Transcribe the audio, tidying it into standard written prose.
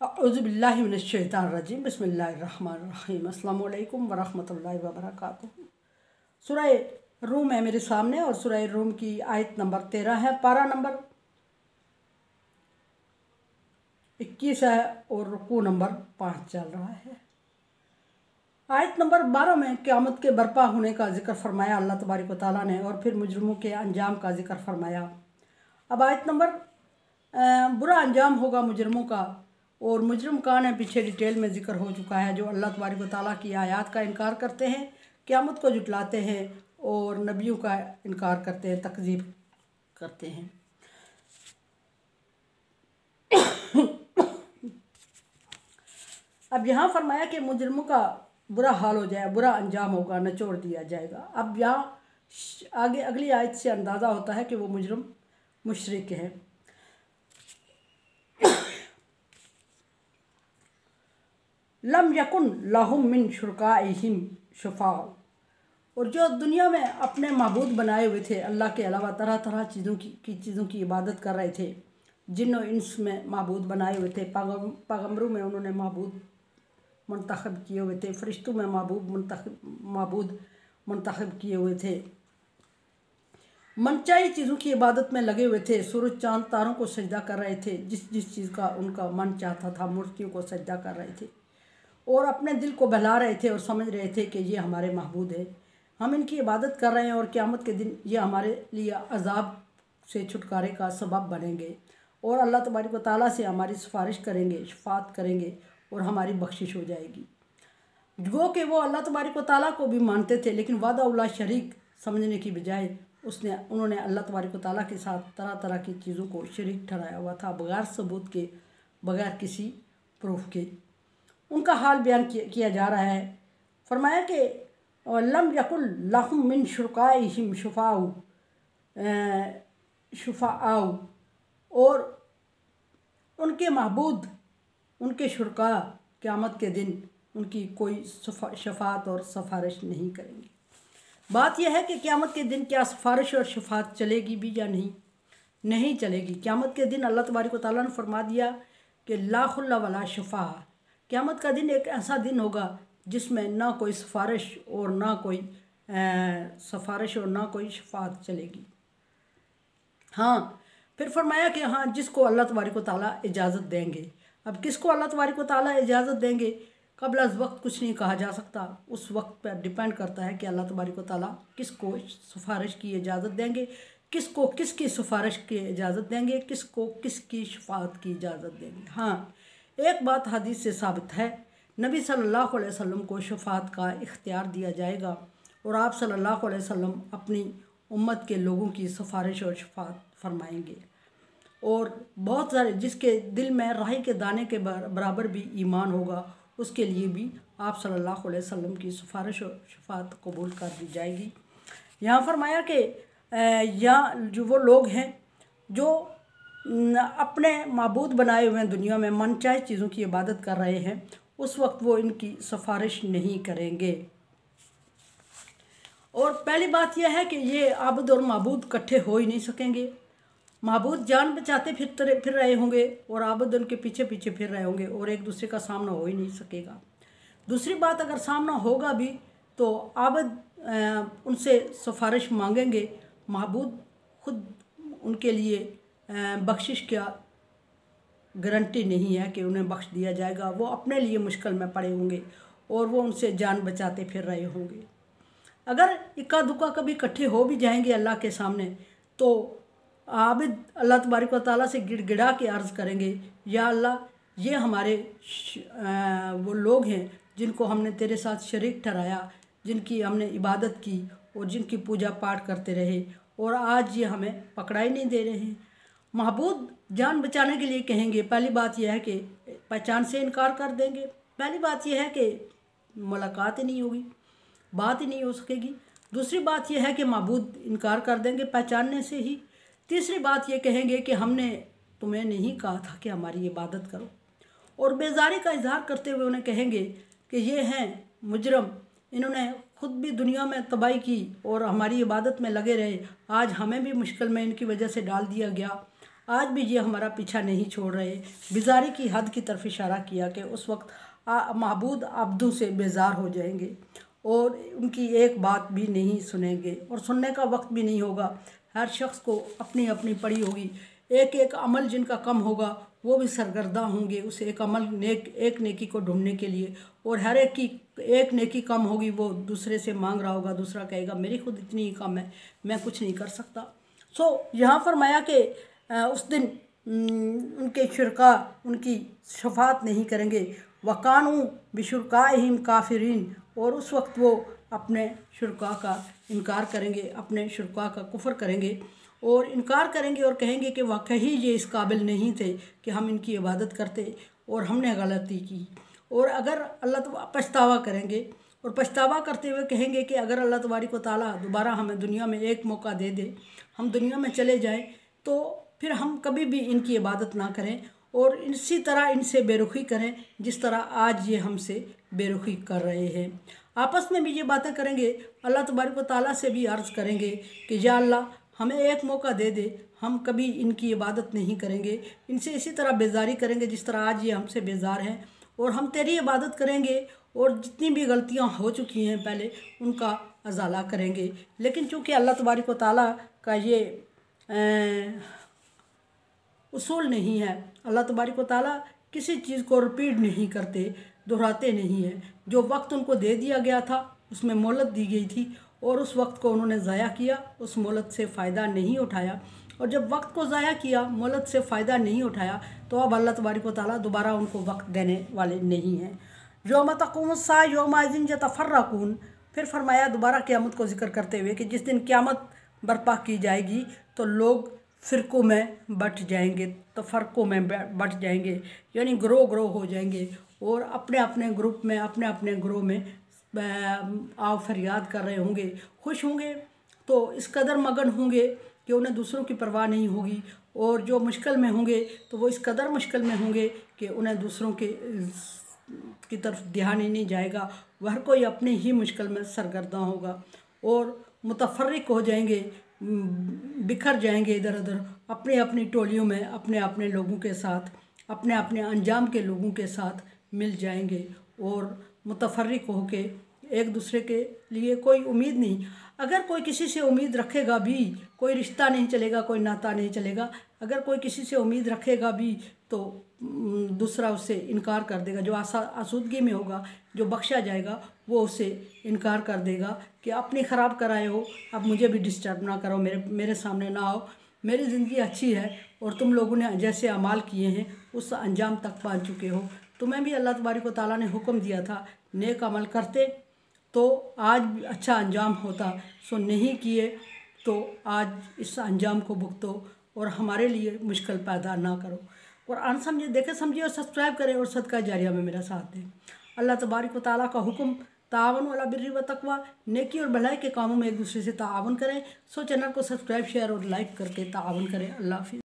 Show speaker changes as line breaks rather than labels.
औज़ुबिल्लाहि मिनश्शैतानिर्रजीम बिस्मिल्लाहिर्रहमानिर्रहीम अस्सलामु अलैकुम वरहमतुल्लाहि वबरकातुहू। सूरह रूम है मेरे सामने और सूरह रूम की आयत नंबर 13 है, पारा नंबर 21 है और रुकू नंबर 5 चल रहा है। आयत नंबर 12 में क़यामत के बर्पा होने का जिक्र फरमाया अल्लाह तबारक व तआला ने, और फिर मुजरिमों के अंजाम का जिक्र फरमाया। अब आयत नंबर बुरा अंजाम होगा मुजरिमों का, और मुजरिम कौन है पीछे डिटेल में जिक्र हो चुका है। जो अल्लाह तबारक व तआला की आयत का इनकार करते हैं, क़यामत को जुटलाते हैं और नबियों का इनकार करते हैं, तकज़ीब करते हैं। अब यहाँ फरमाया कि मुजरिमों का बुरा हाल हो जाए, बुरा अंजाम होगा, निचोड़ दिया जाएगा। अब यहाँ आगे अगली आयत से अंदाज़ा होता है कि वो मुजरिम मुशरिक है। लम यकुन लहुम मिन शुरकाइहिम शुफा, और जो दुनिया में अपने माबूद बनाए हुए थे अल्लाह के अलावा, तरह तरह चीज़ों की इबादत कर रहे थे। जिन्नो इंस में माबूद बनाए हुए थे, पैगम्बरों में उन्होंने माबूद मुंतखब किए हुए थे, फरिश्तों में माबूद मुंतखब किए हुए थे, मनचाही चीज़ों की इबादत में लगे हुए थे। सूरज चांद तारों को सजदा कर रहे थे, जिस चीज़ का उनका मन चाहता था मूर्तियों को सजदा कर रहे थे, और अपने दिल को बहला रहे थे और समझ रहे थे कि ये हमारे महबूद है, हम इनकी इबादत कर रहे हैं और क़यामत के दिन ये हमारे लिए अजाब से छुटकारे का सबब बनेंगे और अल्लाह तबारक व तआला से हमारी सिफारिश करेंगे, शफाअत करेंगे और हमारी बख्शिश हो जाएगी। गो कि वो अल्लाह तबारक व तआला को भी मानते थे, लेकिन वादा उल्ला शरीक समझने की बजाय उन्होंने अल्लाह तबारक व तआला के साथ तरह तरह की चीज़ों को शरीक ठहराया हुआ था, बगैर सबूत के, बगैर किसी प्रूफ के। उनका हाल बयान किया जा रहा है। फरमाया कि लम यकुल लहुम मिन शुरकाइहिम शुफाआउ, और उनके महबूद, उनके शुरका क़यामत के दिन उनकी कोई शफात और सिफारिश नहीं करेंगे। बात यह है कि क़यामत के दिन क्या सिफारिश और शफात चलेगी भी या नहीं चलेगी। क़यामत के दिन अल्लाह तबारक व तआला ने फरमा दिया कि ला खुल्ला वला शफा, क़यामत का दिन एक ऐसा दिन होगा जिसमें ना कोई सिफारिश और ना कोई शफात चलेगी। हाँ, फिर फरमाया कि हाँ, जिसको अल्लाह तबारक व तआला इजाज़त देंगे। अब किसको अल्लाह तबारक व तआला इजाज़त देंगे, कबल अज़ वक्त कुछ नहीं कहा जा सकता। उस वक्त पर डिपेंड करता है कि अल्लाह तबारक व तआला किसको सिफारिश की इजाज़त देंगे, किसको किसकी सिफारिश की इजाज़त देंगे, किसको किसकी शफाअत की इजाज़त देंगे। हाँ, एक बात हदीस से साबित है, नबी सल्लल्लाहु अलैहि वसल्लम को शफाअत का इख्तियार दिया जाएगा और आप सल्लल्लाहु अलैहि वसल्लम अपनी उम्मत के लोगों की सिफारिश और शफाअत फरमाएंगे। और बहुत सारे जिसके दिल में राही के दाने के बराबर भी ईमान होगा, उसके लिए भी आप सल्लल्लाहु अलैहि वसल्लम की सिफारिश और शफाअत कबूल कर दी जाएगी। यहाँ फरमाया कि यहाँ जो वो लोग हैं जो अपने माबूद बनाए हुए हैं, दुनिया में मनचाही चीज़ों की इबादत कर रहे हैं, उस वक्त वो इनकी सिफारिश नहीं करेंगे। और पहली बात यह है कि ये आबद और माबूद इकट्ठे हो ही नहीं सकेंगे। माबूद जान बचाते फिर रहे होंगे और आबद उनके पीछे पीछे फिर रहे होंगे और एक दूसरे का सामना हो ही नहीं सकेगा। दूसरी बात, अगर सामना होगा भी तो आबद उनसे सिफारिश मांगेंगे, माबूद खुद उनके लिए बख्शिश क्या गारंटी नहीं है कि उन्हें बख्श दिया जाएगा। वो अपने लिए मुश्किल में पड़े होंगे और वो उनसे जान बचाते फिर रहे होंगे। अगर इक्का दुक्का कभी इकट्ठे हो भी जाएंगे अल्लाह के सामने, तो आबिद अल्लाह तबारक व तआला से गिड़गिड़ा के अर्ज़ करेंगे, या अल्लाह, ये हमारे वो लोग हैं जिनको हमने तेरे साथ शरीक ठहराया, जिनकी हमने इबादत की और जिनकी पूजा पाठ करते रहे, और आज ये हमें पकड़ा ही नहीं दे रहे हैं। महबूद जान बचाने के लिए कहेंगे, पहली बात यह है कि पहचान से इनकार कर देंगे। पहली बात यह है कि मुलाकात ही नहीं होगी, बात ही नहीं हो सकेगी। दूसरी बात यह है कि महबूद इनकार कर देंगे पहचानने से ही। तीसरी बात ये कहेंगे कि हमने तुम्हें नहीं कहा था कि हमारी इबादत करो, और बेजारी का इजहार करते हुए उन्हें कहेंगे कि ये हैं मुजरम, इन्होंने खुद भी दुनिया में तबाही की और हमारी इबादत में लगे रहे, आज हमें भी मुश्किल में इनकी वजह से डाल दिया गया, आज भी ये हमारा पीछा नहीं छोड़ रहे। बेजारी की हद की तरफ इशारा किया कि उस वक्त माबूद अब्दों से बेजार हो जाएंगे और उनकी एक बात भी नहीं सुनेंगे और सुनने का वक्त भी नहीं होगा। हर शख्स को अपनी अपनी पड़ी होगी। एक एक अमल जिनका कम होगा वो भी सरगर्दा होंगे उस एक अमल एक नेकी को ढूंढने के लिए, और हर एक की एक नेकी कम होगी वो दूसरे से मांग रहा होगा। दूसरा कहेगा मेरी खुद इतनी ही कम है, मैं कुछ नहीं कर सकता। यहाँ फरमाया कि उस दिन उनके शुरका उनकी शफात नहीं करेंगे। वकानू बिशुरकाहिम काफिरीन, और उस वक्त वो अपने शुरका का इनकार करेंगे, अपने शुरका का कुफ्र करेंगे और इनकार करेंगे और कहेंगे कि वाकई ये इस काबिल नहीं थे कि हम इनकी इबादत करते और हमने गलती की। और अगर अल्लाह पछतावा करेंगे और पछतावा करते हुए कहेंगे कि अगर अल्लाह तबारक व तआला दोबारा हमें दुनिया में एक मौका दे दे, हम दुनिया में चले जाएं, तो फिर हम कभी भी इनकी इबादत ना करें और इसी तरह इनसे बेरुखी करें जिस तरह आज ये हमसे बेरुखी कर रहे हैं। आपस में भी ये बातें करेंगे। अल्लाह तबारक व तआला से भी अर्ज़ करेंगे कि या अल्लाह हमें एक मौका दे दे, हम कभी इनकी इबादत नहीं करेंगे, इनसे इसी तरह बेजारी करेंगे जिस तरह आज ये हमसे बेजार हैं, और हम तेरी इबादत करेंगे और जितनी भी गलतियां हो चुकी हैं पहले उनका अजाला करेंगे। लेकिन चूँकि अल्लाह तबारक व तआला का ये उसूल नहीं है, अल्लाह तबारक व तआला किसी चीज़ को रिपीट नहीं करते, दोहराते नहीं हैं। जो वक्त उनको दे दिया गया था उसमें मोहलत दी गई थी और उस वक्त को उन्होंने ज़ाया किया, उस मोहलत से फ़ायदा नहीं उठाया, और जब वक्त को ज़ाया किया, मोहलत से फ़ायदा नहीं उठाया, तो अब अल्लाह तबारक व तआला दोबारा उनको वक्त देने वाले नहीं हैं। यौम तक़ूमुस्सा यौमइज़िन यतफ़र्रक़ून, फिर फरमाया दोबारा क़यामत को ज़िक्र करते हुए कि जिस दिन क़यामत बर्पा की जाएगी तो लोग फ़िरक़ों में बट जाएंगे, तफ़र्क़ों में बट जाएंगे, यानी ग्रोह ग्रोह हो जाएंगे और अपने अपने ग्रुप में अपने अपने ग्रोह में आओ फरियाद कर रहे होंगे, खुश होंगे तो इस कदर मगन होंगे कि उन्हें दूसरों की परवाह नहीं होगी, और जो मुश्किल में होंगे तो वो इस कदर मुश्किल में होंगे कि उन्हें दूसरों की तरफ ध्यान ही नहीं जाएगा। हर कोई अपने ही मुश्किल में सरगर्दा होगा और मुतफर्रिक हो जाएंगे, बिखर जाएंगे इधर उधर अपनी अपनी टोलियों में, अपने अपने लोगों के साथ, अपने अपने अंजाम के लोगों के साथ मिल जाएंगे और मुतफर्रिक होके एक दूसरे के लिए कोई उम्मीद नहीं। अगर कोई किसी से उम्मीद रखेगा भी, कोई रिश्ता नहीं चलेगा, कोई नाता नहीं चलेगा। अगर कोई किसी से उम्मीद रखेगा भी तो दूसरा उससे इनकार कर देगा। जो आसूदगी में होगा, जो बख्शा जाएगा, वो उससे इनकार कर देगा कि अपनी ख़राब कराए हो, अब मुझे भी डिस्टर्ब ना करो, मेरे सामने ना आओ, मेरी ज़िंदगी अच्छी है और तुम लोगों ने जैसे अमाल किए हैं उस अंजाम तक पहुँच चुके हो। तुम्हें भी अल्लाह तबारक व तआला ने हुक्म दिया था नेक अमल करते तो आज भी अच्छा अंजाम होता, सो नहीं किए तो आज इस अंजाम को भुगतो और हमारे लिए मुश्किल पैदा ना करो। कुरान समझे, देखे समझिए और सब्सक्राइब करें और सदका जारिया में मेरा साथ दें। अल्लाह तबारक व तआला का हुक्म तावन अला बिर्रि व तक़वा, नेकी और भलाई के कामों में एक दूसरे से तावन करें। सो चैनल को सब्सक्राइब शेयर और लाइक करके तावन करें। अल्लाह हाफ़िज़।